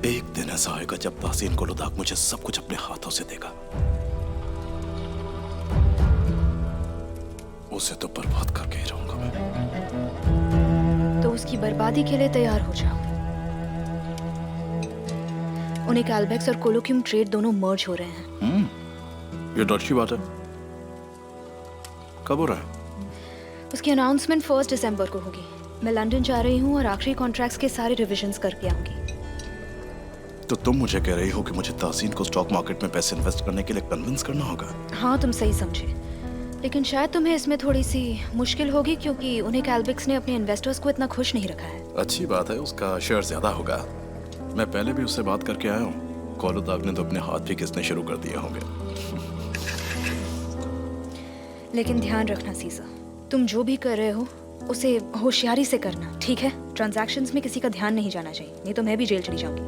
एक दिन ऐसा आएगा जब तासीन कोल्लुदाग मुझे सब कुछ अपने हाथों से देगा। उसे तो बर्बाद करके ही रहूंगा मैं। तो उसकी बर्बादी के लिए तैयार हो जाओ। उन्हें कैलबेक्स और कोलोक्यूम ट्रेड दोनों मर्ज हो रहे हैं। ये तो अच्छी बात है। कब हो रहा है? उसकी अनाउंसमेंट 1 दिसंबर को होगी। मैं लंदन जा रही हूँ और आखिरी कॉन्ट्रैक्ट्स के सारे रिविजन्स करके आऊंगी। तो तुम मुझे कह रही हो कि मुझे तहसीन को स्टॉक मार्केट में पैसे इन्वेस्ट करने के लिए कन्विंस करना होगा? हाँ, तुम सही समझे, लेकिन शायद तुम्हें इसमें थोड़ी सी मुश्किल होगी क्योंकि उन्हें कैलबेक्स ने अपने इन्वेस्टर्स को इतना खुश नहीं रखा है। अच्छी बात है, उसका शेयर ज्यादा होगा। मैं पहले भी उससे बात करके आया हूँ। कॉलो दाग ने तो अपने हाथ भी किसने शुरू कर दिए होंगे। लेकिन ध्यान रखना सीसा, तुम जो भी कर रहे हो उसे होशियारी से करना, ठीक है? ट्रांजैक्शंस में किसी का ध्यान नहीं जाना चाहिए, नहीं तो मैं भी जेल चली जाऊंगी।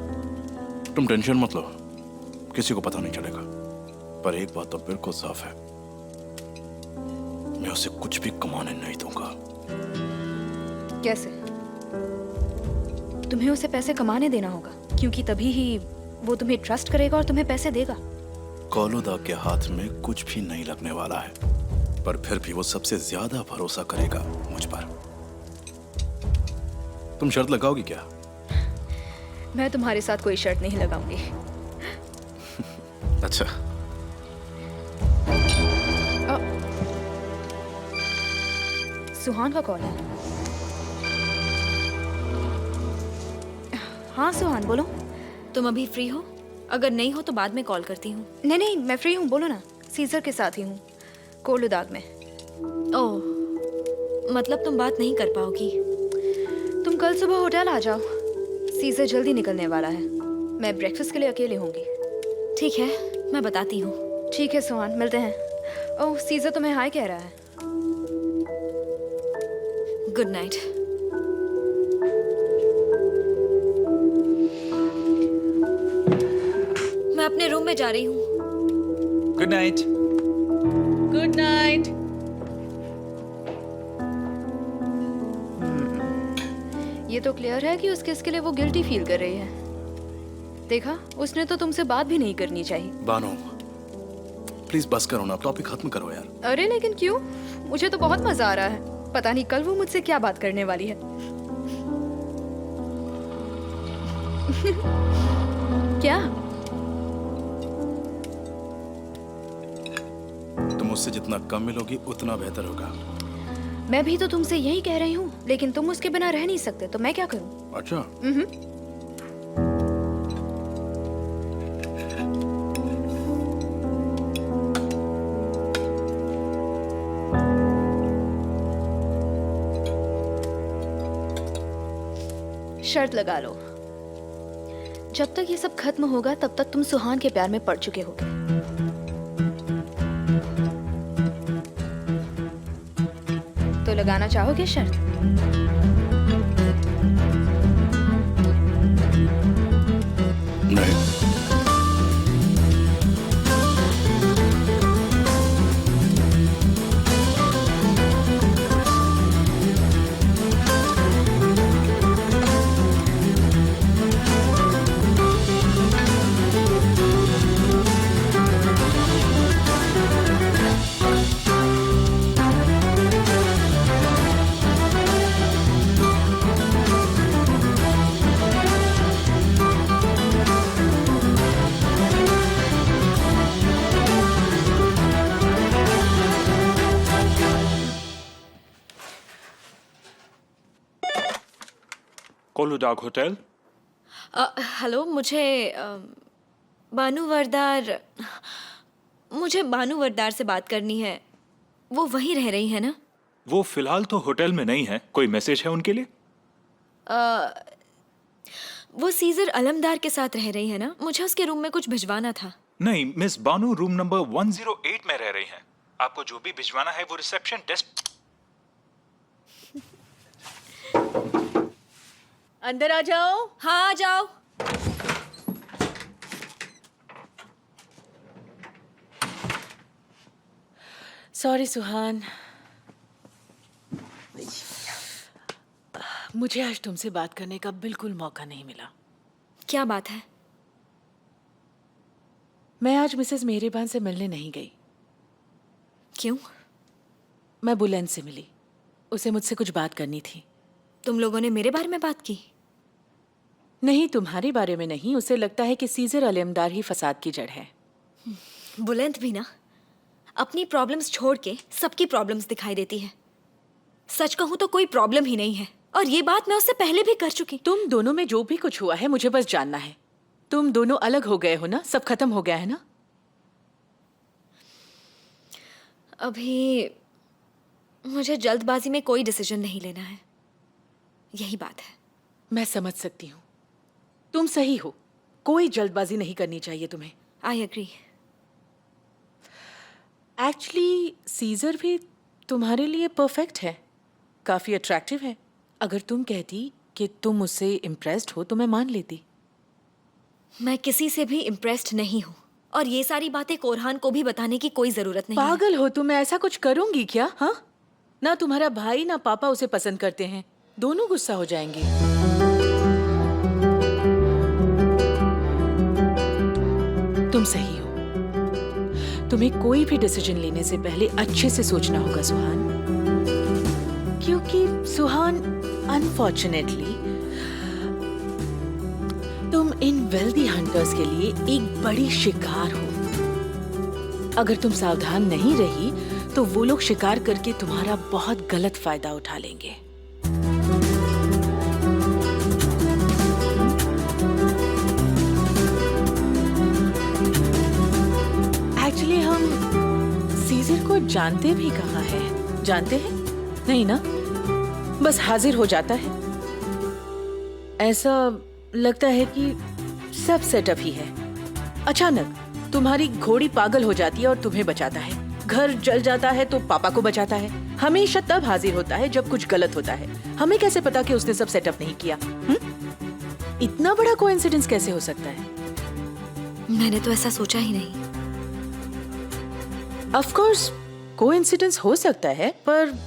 तुम टेंशन मत लो, किसी को पता नहीं चलेगा। पर एक बात तो बिल्कुल साफ है, मैं उसे कुछ भी कमाने नहीं दूंगा। कैसे? तुम्हें उसे पैसे कमाने देना होगा, क्योंकि तभी ही वो तुम्हें ट्रस्ट करेगा और तुम्हें पैसे देगा। कॉलो दाग के हाथ में कुछ भी नहीं लगने वाला है, पर फिर भी वो सबसे ज्यादा भरोसा करेगा मुझ पर। तुम शर्त लगाओगी क्या? मैं तुम्हारे साथ कोई शर्त नहीं लगाऊंगी। अच्छा। सुहान का कॉल है। हाँ सुहान, बोलो। तुम अभी फ्री हो? अगर नहीं हो तो बाद में कॉल करती हूँ। नहीं नहीं, मैं फ्री हूँ, बोलो ना। सीजर के साथ ही हूँ, कोलुदाग में। ओह, मतलब तुम बात नहीं कर पाओगी। तुम कल सुबह होटल आ जाओ, सीजर जल्दी निकलने वाला है। मैं ब्रेकफास्ट के लिए अकेले होंगी। ठीक है, मैं बताती हूँ। ठीक है सुहान, मिलते हैं। ओह, सीजर तुम्हें हाय कह रहा है। Good night. मैं अपने रूम में जा रही हूँ। Good night. Good night. ये तो क्लियर है कि उस केस के लिए वो गिल्टी फील कर रही है। देखा, उसने तो तुमसे बात भी नहीं करनी चाहिए। बानो, प्लीज बस करो ना, टॉपिक खत्म करो यार। अरे लेकिन क्यों? मुझे तो बहुत मजा आ रहा है। पता नहीं कल वो मुझसे क्या बात करने वाली है। क्या? तुम मुझसे जितना कम मिलोगी उतना बेहतर होगा। मैं भी तो तुमसे यही कह रही हूँ, लेकिन तुम उसके बिना रह नहीं सकते, तो मैं क्या करूँ? अच्छा। शर्त लगा लो, जब तक ये सब खत्म होगा तब तक तुम सुहान के प्यार में पड़ चुके होगे। तो लगाना चाहोगे शर्त? नहीं। कोलुदाग होटल। हेलो, मुझे बानू वरदार से बात करनी है। वो वहीं रह रही है ना? वो फिलहाल तो होटल में नहीं है। कोई मैसेज है उनके लिए? वो सीजर अलमदार के साथ रह रही है ना? मुझे उसके रूम में कुछ भिजवाना था। नहीं, मिस बानू रूम नंबर 108 में रह रही हैं। आपको जो भी भिजवाना है वो रिसेप्शन डेस्क। अंदर आ जाओ। हाँ, आ जाओ। सॉरी सुहान, मुझे आज तुमसे बात करने का बिल्कुल मौका नहीं मिला। क्या बात है? मैं आज मिसेस मेहरबान से मिलने नहीं गई। क्यों? मैं बुलंद से मिली, उसे मुझसे कुछ बात करनी थी। तुम लोगों ने मेरे बारे में बात की? नहीं, तुम्हारे बारे में नहीं, उसे लगता है कि सीजर अलमदार ही फसाद की जड़ है। बुलंद भी ना अपनी प्रॉब्लम्स छोड़ के सबकी प्रॉब्लम्स दिखाई देती है। सच कहूं तो कोई प्रॉब्लम ही नहीं है, और ये बात मैं उससे पहले भी कर चुकी। तुम दोनों में जो भी कुछ हुआ है मुझे बस जानना है। तुम दोनों अलग हो गए हो ना? सब खत्म हो गया है ना? अभी मुझे जल्दबाजी में कोई डिसीजन नहीं लेना है, यही बात है। मैं समझ सकती हूँ, तुम सही हो, कोई जल्दबाजी नहीं करनी चाहिए तुम्हें। I agree. एक्चुअली सीजर भी तुम्हारे लिए परफेक्ट है, काफी अट्रैक्टिव है। अगर तुम कहती कि तुम उससे इम्प्रेस्ड हो तो मैं मान लेती। मैं किसी से भी इम्प्रेस्ड नहीं हूँ, और ये सारी बातें कोरहान को भी बताने की कोई जरूरत नहीं है। पागल हो तुम, मैं ऐसा कुछ करूंगी क्या? हाँ, ना तुम्हारा भाई ना पापा उसे पसंद करते हैं, दोनों गुस्सा हो जाएंगे। तुम सही हो, तुम्हें कोई भी डिसीजन लेने से पहले अच्छे से सोचना होगा सुहान, क्योंकि सुहान अनफॉर्चुनेटली तुम इन वेल्दी हंटर्स के लिए एक बड़ी शिकार हो। अगर तुम सावधान नहीं रही तो वो लोग शिकार करके तुम्हारा बहुत गलत फायदा उठा लेंगे। एक्चुअली हम सीजर को जानते भी कहाँ हैं? जानते हैं? नहीं ना, बस हाजिर हो जाता है। ऐसा लगता है कि सब सेटअप ही है। अचानक तुम्हारी घोड़ी पागल हो जाती है और तुम्हें बचाता है। घर जल जाता है तो पापा को बचाता है। हमेशा तब हाजिर होता है जब कुछ गलत होता है। हमें कैसे पता कि उसने सब सेटअप नहीं किया? इतना बड़ा कोइंसिडेंस कैसे हो सकता है? मैंने तो ऐसा सोचा ही नहीं। ऑफ कोर्स कोइंसिडेंस हो सकता है, पर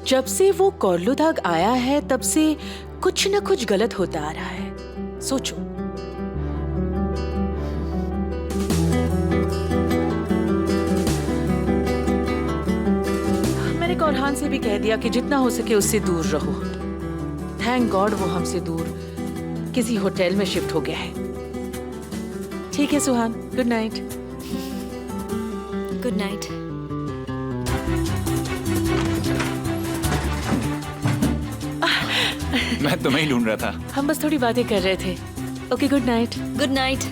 जब से वो कोर्लुधाग आया है तब से कुछ न कुछ गलत होता आ रहा है। सोचो, मैंने कोरहान से भी कह दिया कि जितना हो सके उससे दूर रहो। थैंक गॉड वो हमसे दूर किसी होटल में शिफ्ट हो गया है। ठीक है सुहान, गुड नाइट। Good night. मैं तुम्हें ही ढूंढ रहा था। हम बस थोड़ी बातें कर रहे थे। Okay, good night. Good night.